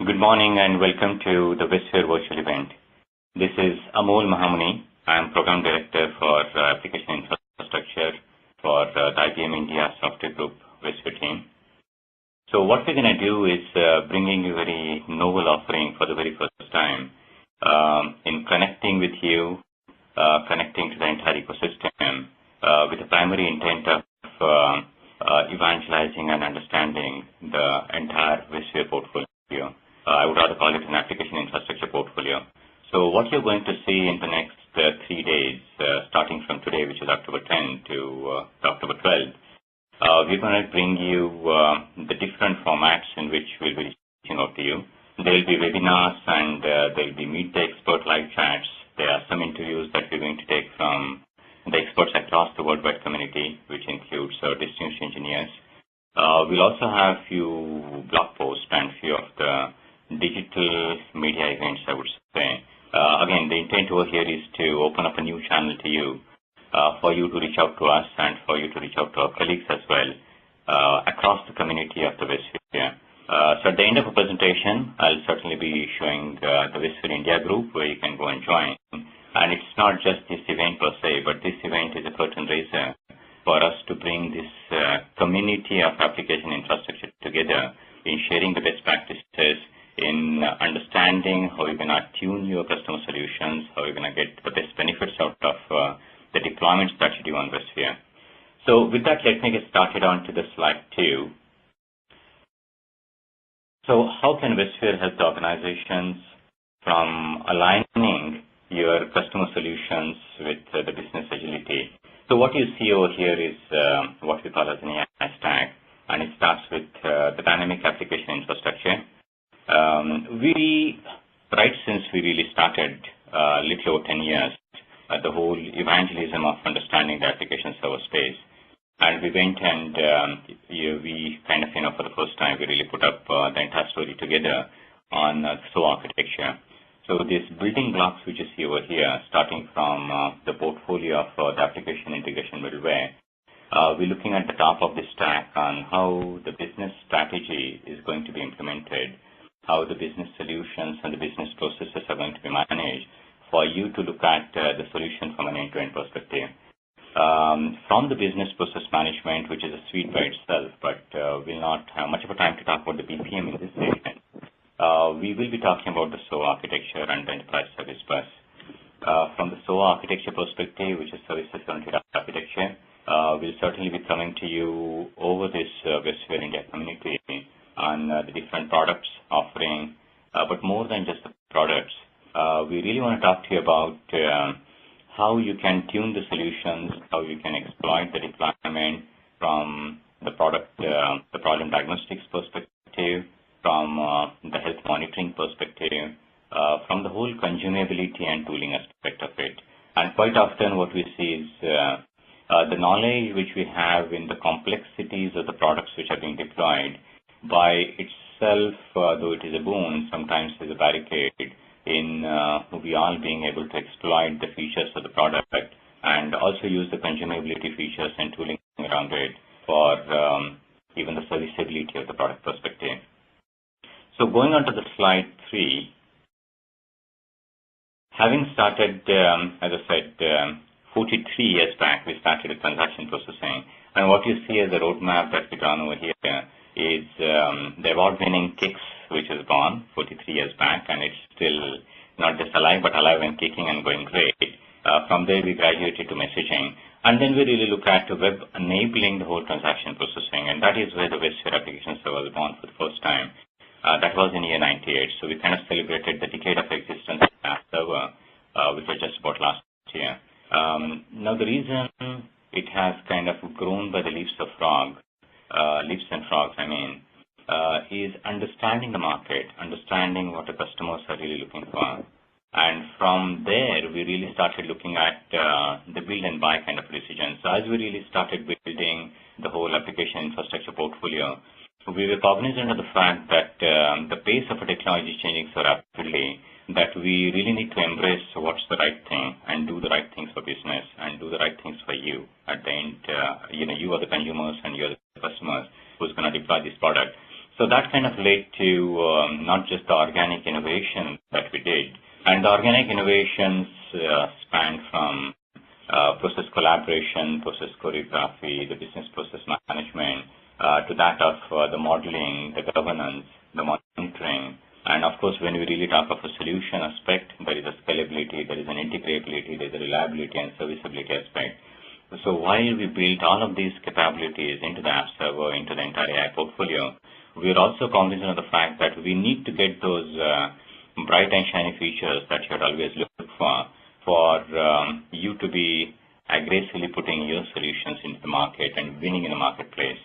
Good morning and welcome to the Westsphere virtual event. This is Amol Mahamuni. I am Program Director for Application Infrastructure for the IBM India Software Group Westsphere team. So what we're going to do is bringing you a very novel offering for the very first time in connecting with you, connecting to the entire ecosystem with the primary intent of evangelizing and understanding the entire Westsphere portfolio. I would rather call it an application infrastructure portfolio. So what you're going to see in the next 3 days, starting from today, which is October 10 to October 12, we're going to bring you the different formats in which we'll be reaching out to you. There will be webinars and there will be Meet the Expert live chats. There are some interviews that we're going to take from the experts across the worldwide community, which includes distinguished engineers. We'll also have few blog posts and few of the digital media events, I would say. Again, the intent over here is to open up a new channel to you, for you to reach out to us and for you to reach out to our colleagues as well, across the community of the Westsphere. So at the end of the presentation, I'll certainly be showing the Westsphere India group where you can go and join. And it's not just this event per se, but this event is a curtain raiser for us to bring this community of application infrastructure together in sharing the best practices, in understanding how you're going to tune your customer solutions, how you're going to get the best benefits out of the deployments that you do on Westsphere. So with that, let me get started on to the slide 2. So how can Westsphere help the organizations from aligning your customer solutions with the business agility? So what you see over here is what we call as an AI stack, and it starts with the dynamic application infrastructure. Right since we really started a little over 10 years, the whole evangelism of understanding the application server space. And we went and we kind of, for the first time, we really put up the entire story together on SO architecture. So these building blocks which you see over here, starting from the portfolio of the application integration middleware, we're looking at the top of the stack on how the business strategy is going to be implemented, how the business solutions and the business processes are going to be managed for you to look at the solution from an end-to-end perspective. From the business process management, which is a suite by itself, but we'll not have much of a time to talk about the BPM in this session. We will be talking about the SO architecture and the enterprise service bus. From the SO architecture perspective, which is services-oriented architecture, we'll certainly be coming to you over this Westsphere India community on the different products offering, but more than just the products. We really want to talk to you about how you can tune the solutions, how you can exploit the deployment from the product, the problem diagnostics perspective, from the health monitoring perspective, from the whole consumability and tooling aspect of it. And quite often what we see is the knowledge which we have in the complexities of the products which are being deployed by itself, though it is a boon, sometimes is a barricade in we all being able to exploit the features of the product and also use the consumability features and tooling around it for even the serviceability of the product perspective. So going on to the slide 3, having started, as I said, 43 years back, we started with transaction processing. And what you see as a roadmap that we've done over here is the award-winning KICS, which was born 43 years back, and it's still not just alive, but alive and kicking and going great. From there, we graduated to messaging. And then we really look at web enabling the whole transaction processing, and that is where the Westsphere application server was born for the first time. That was in year 98. So we kind of celebrated the decade of existence of that server, which was just about last year. Now, the reason it has kind of grown by the leaps and frogs, is understanding the market, understanding what the customers are really looking for. And from there, we really started looking at the build and buy kind of decisions. So as we really started building the whole application infrastructure portfolio, we were cognizant of the fact that the pace of a technology is changing so rapidly that we really need to embrace what's the right thing and do the right things for business and do the right things for you. At the end, you are the consumers and you're the customers who's going to deploy this product. So that kind of led to not just the organic innovation that we did, and the organic innovations spanned from process collaboration, process choreography, the business process management, to that of the modeling, the governance, the monitoring. And of course, when we really talk of a solution aspect, there is a scalability, there is an integrability, there is a reliability and serviceability aspect. So while we built all of these capabilities into the app server, into the entire AI portfolio, we are also cognizant of the fact that we need to get those bright and shiny features that you had always looked for you to be aggressively putting your solutions into the market and winning in the marketplace.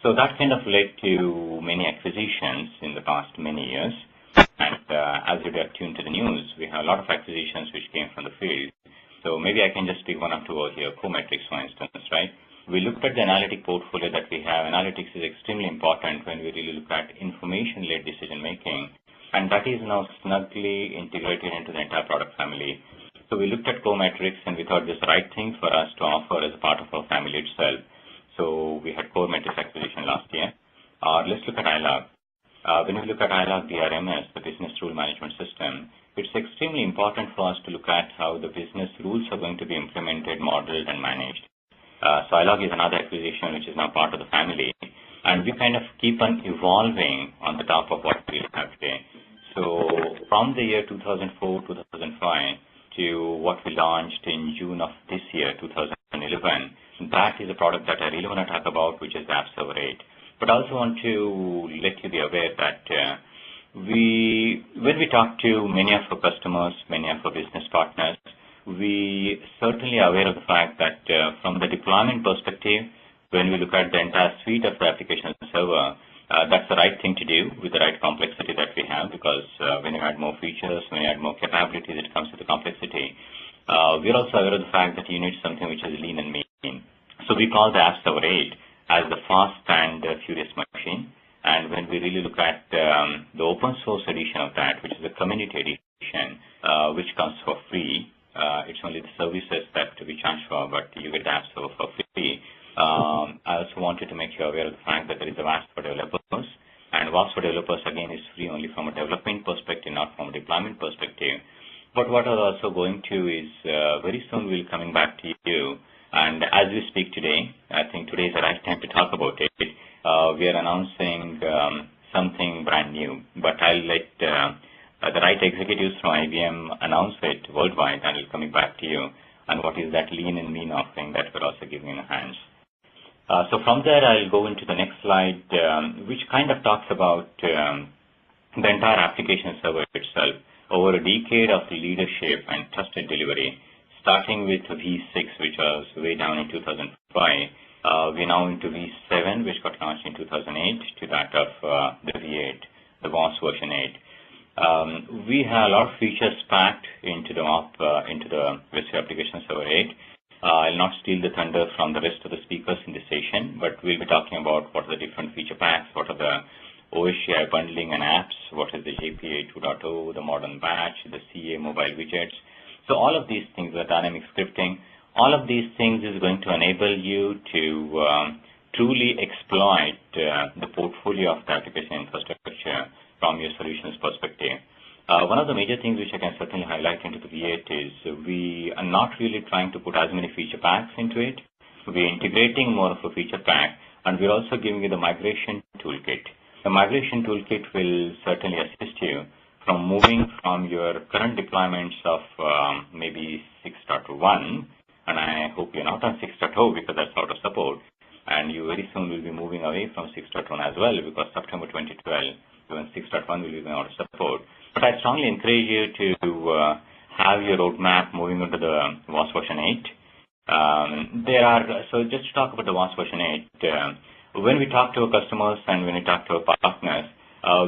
So that kind of led to many acquisitions in the past many years. And as you are tuned to the news, we have a lot of acquisitions which came from the field. So maybe I can just pick one or two over here, Cometrics, for instance, right? We looked at the analytic portfolio that we have. Analytics is extremely important when we really look at information-led decision-making, and that is now snugly integrated into the entire product family. So we looked at Cometrics, and we thought this is the right thing for us to offer as a part of our family itself. So we had Cometrics acquisition last year. Let's look at iLog. When we look at iLog, the RMS, the Business Rule Management System, it's extremely important for us to look at how the business rules are going to be implemented, modeled, and managed. So iLog is another acquisition which is now part of the family, and we kind of keep on evolving on the top of what we have today. So from the year 2004, 2005 to what we launched in June of this year, 2011, that is a product that I really want to talk about, which is the App Server 8. But I also want to let you be aware that when we talk to many of our customers, many of our business partners, we certainly are aware of the fact that from the deployment perspective, when we look at the entire suite of the application server, that's the right thing to do with the right complexity that we have, because when you add more features, when you add more capabilities, it comes with the complexity. We're also aware of the fact that you need something which is lean and mean. So we call the App Server 8 as the fast and furious machine. And when we really look at the open source edition of that, which is the community edition, which comes for free, it's only the services that we charge for, but you get the App Server for free. I also wanted to make you aware of the fact that there is a VAS for developers, and VAS for developers again is free only from a development perspective, not from a deployment perspective. But what I'm also going to is very soon we'll coming back to you, and as we speak today, I think today is the right time to talk about it. We are announcing something brand new, but I'll let the right executives from IBM announce it worldwide, and I'll coming back to you on what is that lean and mean offering that we're also giving in hands. So from there, I'll go into the next slide, which kind of talks about the entire application server itself over a decade of leadership and trusted delivery, starting with V6, which was way down in 2005. We're now into V7, which got launched in 2008, to that of the V8, the VOS version 8. We have a lot of features packed into the VSU application server 8. I'll not steal the thunder from the rest of the speakers in this session, but we'll be talking about what are the different feature packs, what are the OSCI bundling and apps, what is the JPA 2.0, the modern batch, the CA mobile widgets. So all of these things, the dynamic scripting, all of these things is going to enable you to truly exploit the portfolio of the application infrastructure from your solutions perspective. One of the major things which I can certainly highlight into the V8 is we are not really trying to put as many feature packs into it. We're integrating more of a feature pack, and we're also giving you the migration toolkit. The migration toolkit will certainly assist you from moving from your current deployments of maybe 6.1, and I hope you're not on 6.0 because that's out of support, and you very soon will be moving away from 6.1 as well, because September 2012, even 6.1 will be out of support. But I strongly encourage you to have your roadmap moving into the VOS version 8. So just to talk about the VOS version 8, when we talk to our customers and when we talk to our partners,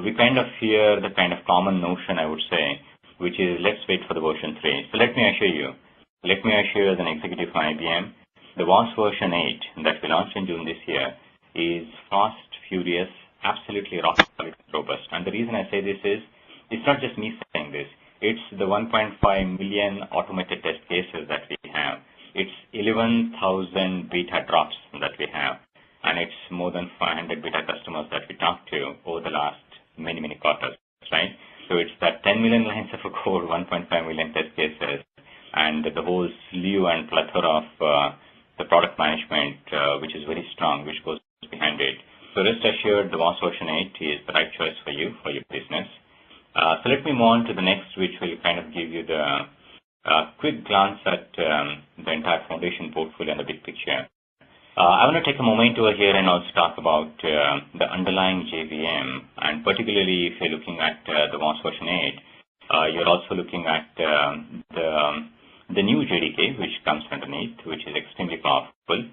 we kind of hear the kind of common notion, I would say, which is let's wait for the version 3. So let me assure you as an executive from IBM, the VOS version 8 that we launched in June this year is fast, furious, absolutely rock solid, robust. And the reason I say this is, it's not just me saying this. It's the 1.5 million automated test cases that we have. It's 11,000 beta drops that we have. and it's more than 500 beta customers that we talked to over the last many quarters, right? So it's that 10 million lines of code, 1.5 million test cases, and the whole slew and plethora of the product management, which is very strong, which goes behind it. So rest assured, the WAS version 8 is the right choice for you, for your business. So let me move on to the next, which will kind of give you the quick glance at the entire foundation portfolio and the big picture. I want to take a moment over here and also talk about the underlying JVM, and particularly if you're looking at the WAS version 8, you're also looking at the new JDK, which comes underneath, which is extremely powerful,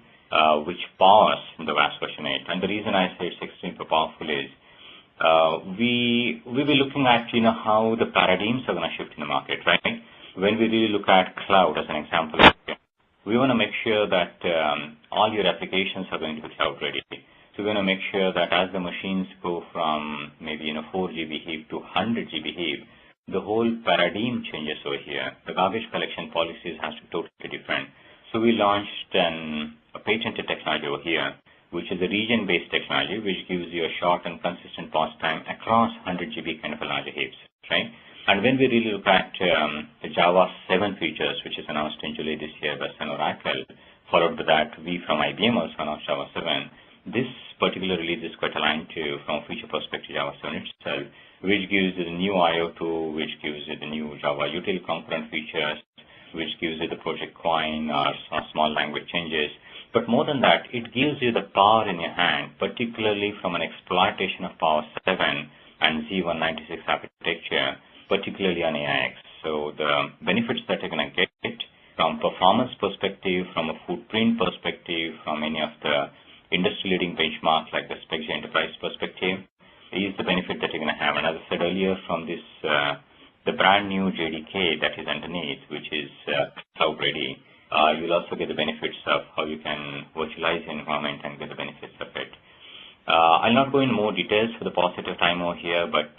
which powers the WAS version 8. And the reason I say it's extremely powerful is we will be looking at how the paradigms are going to shift in the market, right? When we really look at cloud as an example, we want to make sure that all your applications are going to be cloud ready. So we want to make sure that as the machines go from maybe 4 GB heap to 100 GB heap, the whole paradigm changes over here. The garbage collection policies has to be totally different. So we launched a patented technology over here, which is a region-based technology, which gives you a short and consistent pass time across 100 GB kind of a larger heaps, right? And when we really look at the Java 7 features, which is announced in July this year by Sun Oracle, followed by that, we from IBM also announced Java 7. This particular release is quite aligned to, from a feature perspective, Java 7 itself, which gives you the new IO2, which gives you the new Java util component features, which gives you the project coin or small language changes. But more than that, it gives you the power in your hand, particularly from an exploitation of Power 7 and Z196 architecture, particularly on AIX. So the benefits that you're going to get from performance perspective, from a footprint perspective, from any of the industry-leading benchmarks like the SpecJ Enterprise perspective, is the benefit that you're going to have. And as I said earlier, from this, the brand new JDK that is underneath, which is cloud ready, you'll also get the benefits of how you can virtualize the environment and get the benefits of it. I'll not go into more details for the positive time over here, but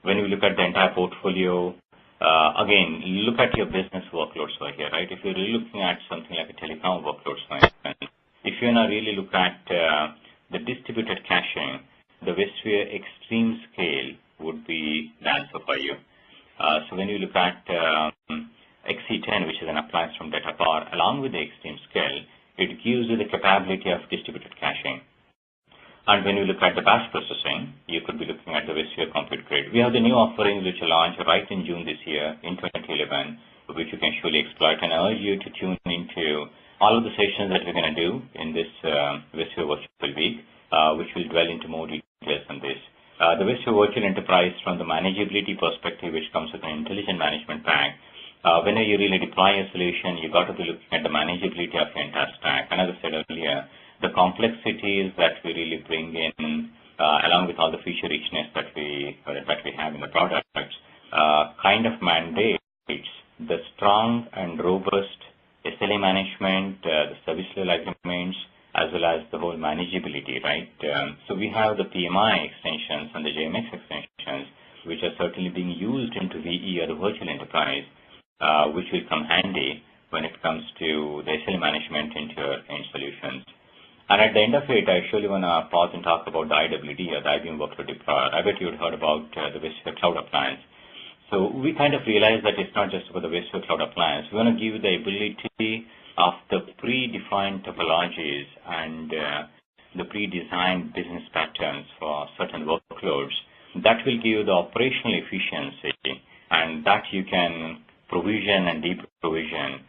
when we look at the entire portfolio, again, look at your business workloads over here, right? If you're really looking at something like a telecom workloads, for instance, if you're going to really look at the distributed caching, the vSphere Extreme Scale would be the answer for you. So when you look at XC10, which is an appliance from Data Power, along with the Extreme Scale, it gives you the capability of distributed caching. And when you look at the batch processing, you could be looking at the vSphere Compute Grid. We have the new offerings which are launched right in June this year, in 2011, which you can surely exploit. And I urge you to tune into all of the sessions that we're going to do in this vSphere Virtual Week, which will dwell into more details on this. The vSphere Virtual Enterprise, from the manageability perspective, which comes with an intelligent management pack, whenever you really deploy a solution, you got to be looking at the manageability of your entire stack. And as I said earlier, the complexities that we really bring in, along with all the feature richness that we have in the products, kind of mandates the strong and robust SLA management, the service level agreements, as well as the whole manageability, right? So we have the PMI extensions and the JMX extensions, which are certainly being used into VE or the virtual enterprise, which will come handy when it comes to the SLA management into your end solutions. And at the end of it, I surely want to pause and talk about the IWD, or the IBM Workload Deployer. I bet you had heard about the vSphere Cloud Appliance. So we kind of realized that it's not just about the vSphere Cloud Appliance. We want to give you the ability of the predefined topologies and the pre-designed business patterns for certain workloads. That will give you the operational efficiency, and that you can provision and deprovision,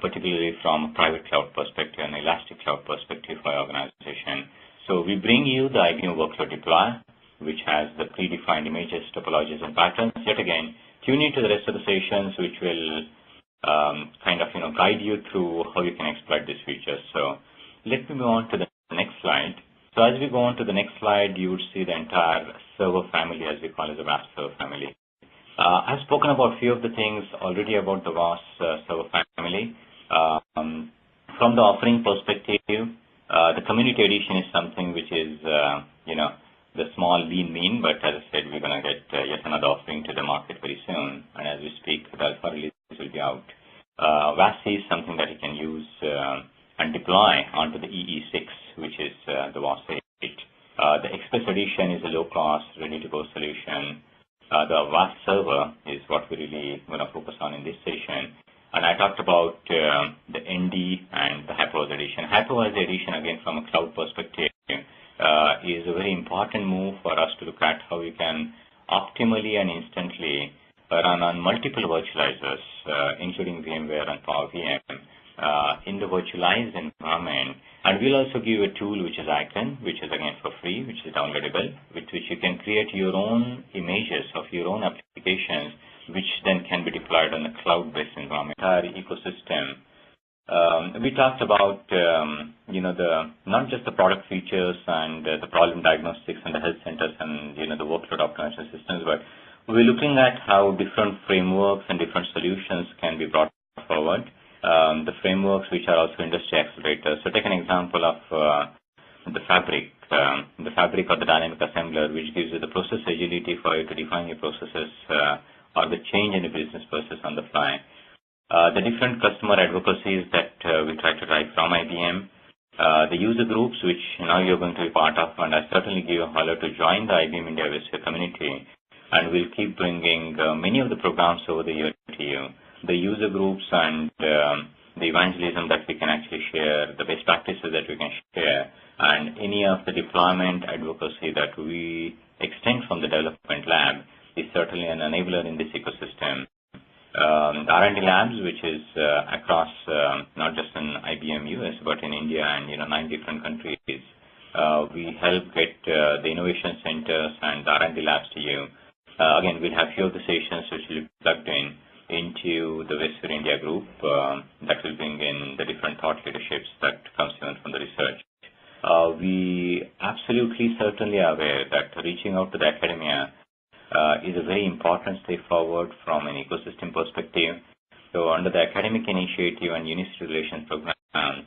particularly from a private cloud perspective and elastic cloud perspective for your organization. So we bring you the IBM Workload Deployer, which has the predefined images, topologies, and patterns. Yet again, tune into the rest of the sessions, which will kind of guide you through how you can exploit these features. So let me move on to the next slide. So as we go on to the next slide, you would see the entire server family, as we call it, the VAST server family. I've spoken about a few of the things already about the VAST server family. From the offering perspective, the community edition is something which is, the small, lean, mean, but as I said, we're going to get yet another offering to the market very soon. And as we speak, the alpha release will be out. VAST is something that you can use and deploy onto the EE6, which is the WAS 8. The Express Edition is a low-cost, ready-to-go solution. The WAS server is what we really want to focus on in this session. And I talked about the ND and the Hypervisor Edition. Hypervisor Edition, again, from a cloud perspective, is a very important move for us to look at how we can optimally and instantly run on multiple virtualizers, including VMware and Power VM, in the virtualized environment. And we'll also give a tool which is Icon, which is again for free, which is downloadable, with which you can create your own images of your own applications, which then can be deployed on a cloud-based environment. Our ecosystem. We talked about, not just the product features and the problem diagnostics and the health centers and, the workload optimization systems, but we're looking at how different frameworks and different solutions can be brought forward. The frameworks which are also industry accelerators. So take an example of the fabric or the dynamic assembler, which gives you the process agility for you to define your processes or the change in the business process on the fly. The different customer advocacies that we try to drive from IBM, the user groups which now you're going to be part of, and I certainly give a holler to join the IBM India Westway community, and we'll keep bringing many of the programs over the year to you. The user groups and the evangelism that we can actually share, the best practices that we can share, and any of the deployment advocacy that we extend from the development lab is certainly an enabler in this ecosystem. The R&D labs, which is across not just in IBM US, but in India and 9 different countries, we help get the innovation centers and the R&D labs to you. Again, we'll have few of the sessions which will be plugged into the Westway India group that will bring in the different thought leaderships that comes even from the research. We absolutely certainly are aware that reaching out to the academia is a very important step forward from an ecosystem perspective. So under the academic initiative and university relations program,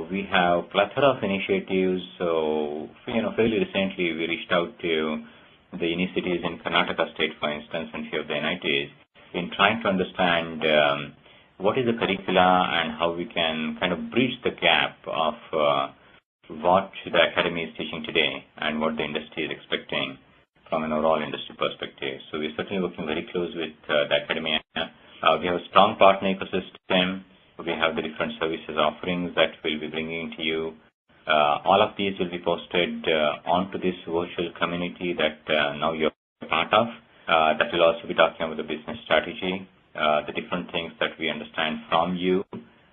we have plethora of initiatives. So, fairly recently we reached out to the universities in Karnataka state, for instance, and few of the NITs, in trying to understand what is the curricula and how we can kind of bridge the gap of what the academy is teaching today and what the industry is expecting from an overall industry perspective. So we're certainly working very close with the academia. We have a strong partner ecosystem. We have the different services offerings that we'll be bringing to you. All of these will be posted onto this virtual community that now you're part of. That will also be talking about the business strategy, the different things that we understand from you,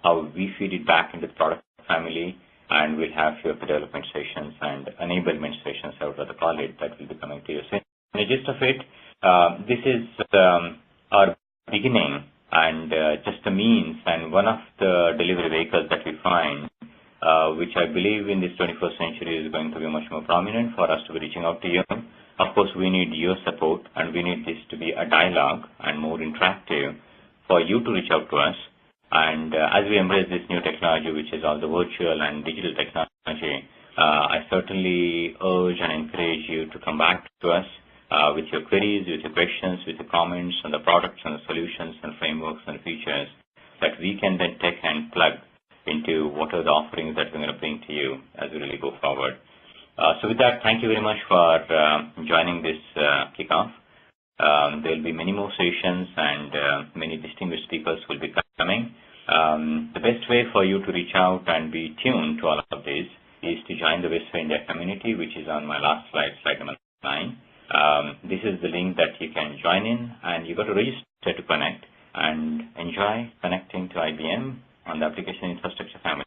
how we feed it back into the product family, and we'll have few of the development sessions and enablement sessions, however to call it, that will be coming to you. So in the gist of it, this is our beginning and just a means and one of the delivery vehicles that we find, which I believe in this 21st century is going to be much more prominent for us to be reaching out to you. Of course, we need your support, and we need this to be a dialogue and more interactive for you to reach out to us. And as we embrace this new technology, which is all the virtual and digital technology, I certainly urge and encourage you to come back to us with your queries, with your questions, with your comments on the products and the solutions and frameworks and features that we can then take and plug into what are the offerings that we're going to bring to you as we really go forward. So with that, thank you very much for joining this kickoff. There will be many more sessions and many distinguished speakers will be coming. The best way for you to reach out and be tuned to all of this is to join the Westway India community, which is on my last slide, slide number 9. This is the link that you can join in, and you've got to register to connect and enjoy connecting to IBM on the application infrastructure family.